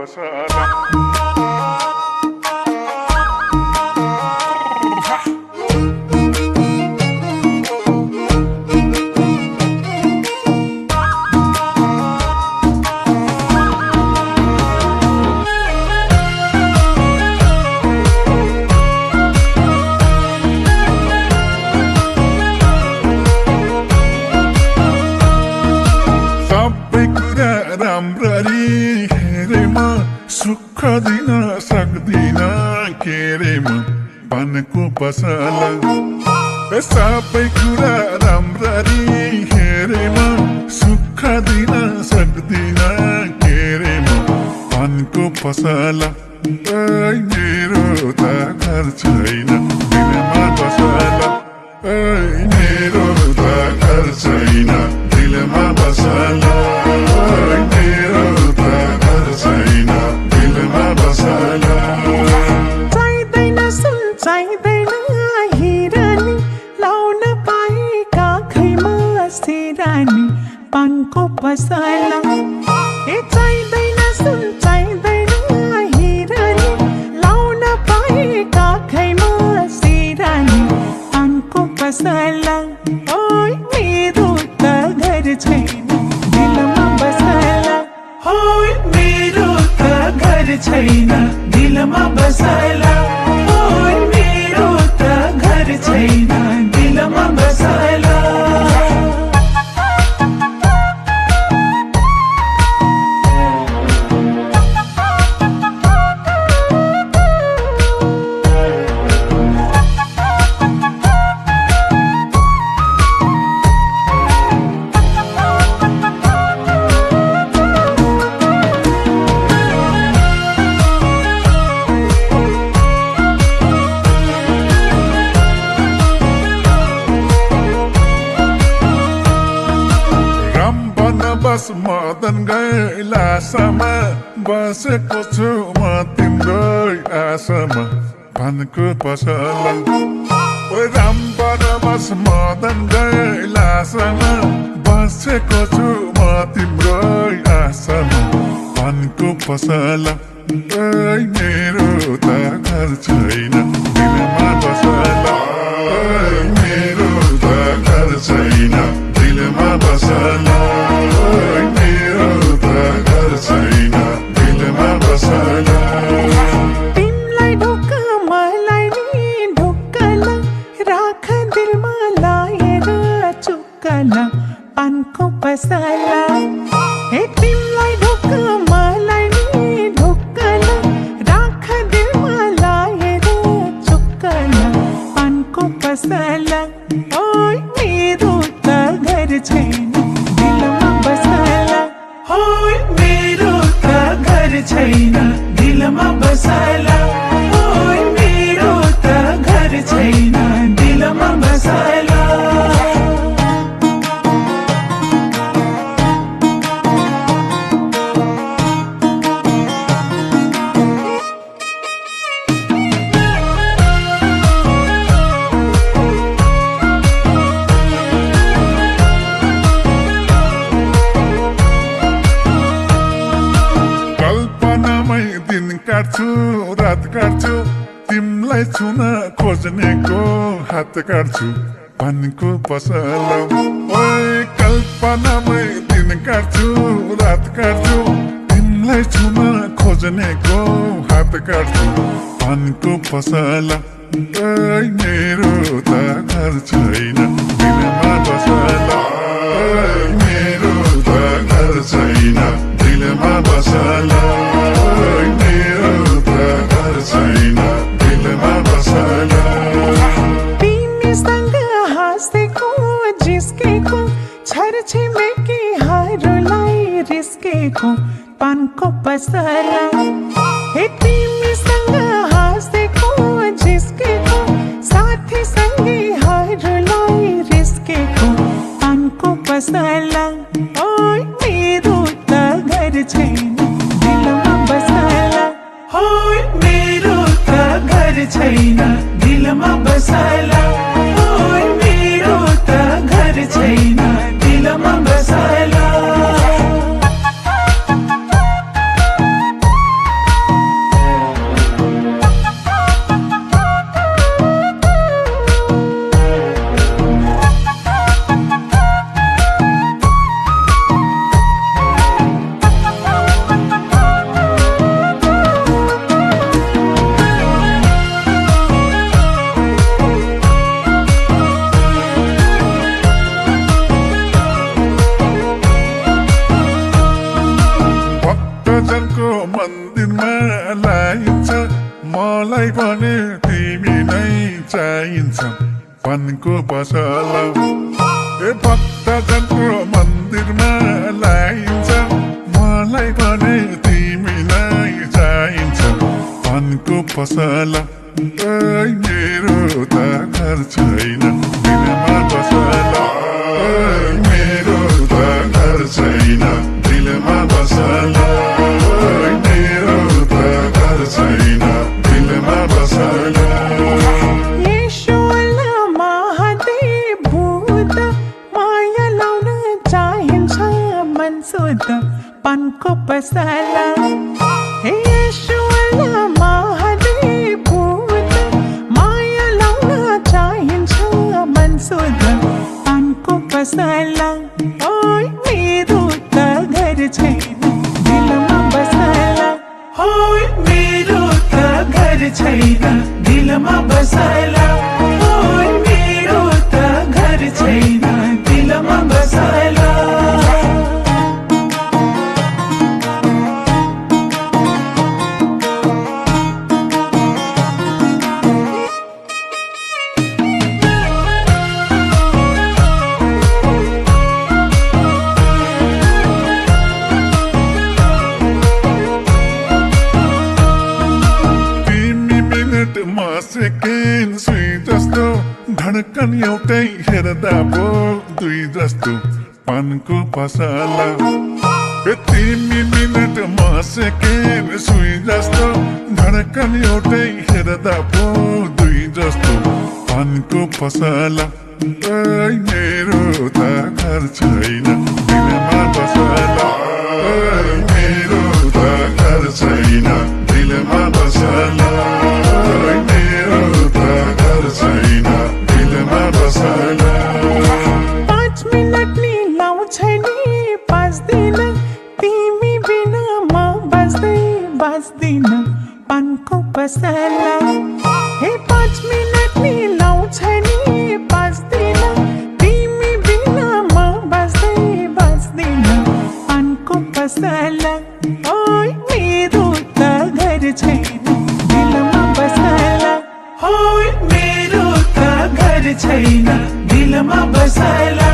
बसाला राम्ररी हेरेमा सुख दिन सक्दिन केरेमा पानको पसला सबै कुरा राम्ररी हेरेमा सुख दिन सक्दिन केरेमा पानको पसला मेरो त घर छैन दिलमा बसला मेरो त घर छैन दिलमा बसला पानको पसला चाहिँदैन सुन चाहिँदैन हिरानी लाउन पाए काखैमा सिरानी पानको पसला ओइ मेरो त घर छैन दिलमा बसला ओइ मेरो त घर छैन दिलमा बसला ओइ मेरो त घर छैन दिलमा बसला बस मदन गैलासमा बसेको छु म तिम्रो आशामा पानको पसला रामबर बस मदन गैलासमा बसेको छु म तिम्रो आशामा पानको पसला मेरो त घर छैन दिलमा बसला मेरो त घर छैन दिलमा बसला तिमलाई ढोका मलाई नि ढोकाला राख दिलमा लाएर चुक्काला पानको पसला तिमलाई ढोका मलाई नि ढोकाला राख दिलमा लाएर चुक्काला पानको पसला ओइ मेरो त घर छैन दिलमा बसला ओइ मेरो त घर छैन दिलमा बसला ओइ मेरो त घर छैन दिलमा बसला काट्छु रात काट्छु तिमलाई छुन खोज्नेको हात काट्छु पानको पसला ओइ कल्पनामै दिन काट्छु रात काट्छु तिमलाई छुन खोज्नेको हात काट्छु पानको पसला मेरो त घर छैन दिलमा बसला मेरो त घर छैन दिलमा बसला तिमीसँग हाँसेको जिस्केको छरछिमेकी हरूलाई रिस्केको पानको पसला तिमीसँग हाँसेको जिस्केको साथी सङ्गीहरूलाई रिस्केको पानको पसला ओइ मेरो त घर छैन दिलमा बसला ओइ मेरो त घर छैन दिलमा बसला ओइ मेरो त घर छैन दिलमा बसला मन्दिरमा लाइन्छ मलाई भने तिमी नै चाहिन्छ पानको पसला ए भक्तजनको मन्दिरमा लाइन्छ मलाई भने तिमी नै चाहिन्छ पानको पसला ओइ मेरो त घर छैन दिलमा बसला ओइ मेरो त घर छैन दिलमा बसला ओइ मेरो त घर छैन दिलमा बसला येशूला महादेव भूत माया लाउन चाहिन्छ मनसुत पानको पसला हे येशूला महादेव भूत माया लाउन चाहिन्छ मनसुत पानको पसला ओइ मेरो त घर छैन दिलमा बसला ओइ मेरो त घर छैन दिलमा बसला ओइ मेरो त घर छैन दिलमा बसला सेकेन्ड सुई जस्तो धड्कन एउटै हेर्दा पो दुई जस्तो पानको पसला ए 3 मिनट म सेकेन्ड सुई जस्तो धड्कन एउटै हेर्दा पो दुई जस्तो पानको पसला ओइ मेरो त घर छैन दिलमा बसला ओइ मेरो त घर छैन दिलमा बसला ओइ मेरो त घर छैन दिलमा बसला 5 मिनट नि लाउँछ नि 5 दिन तिमी बिना म बस्दैन पानको पसला हे 5 मिनट नि लाउँछ नि 5 दिन तिमी बिना म बस्दैन पानको पसला ओइ मेरो त घर छैन दिलमा बसला ओइ मेरो त घर छैन दिलमा बसला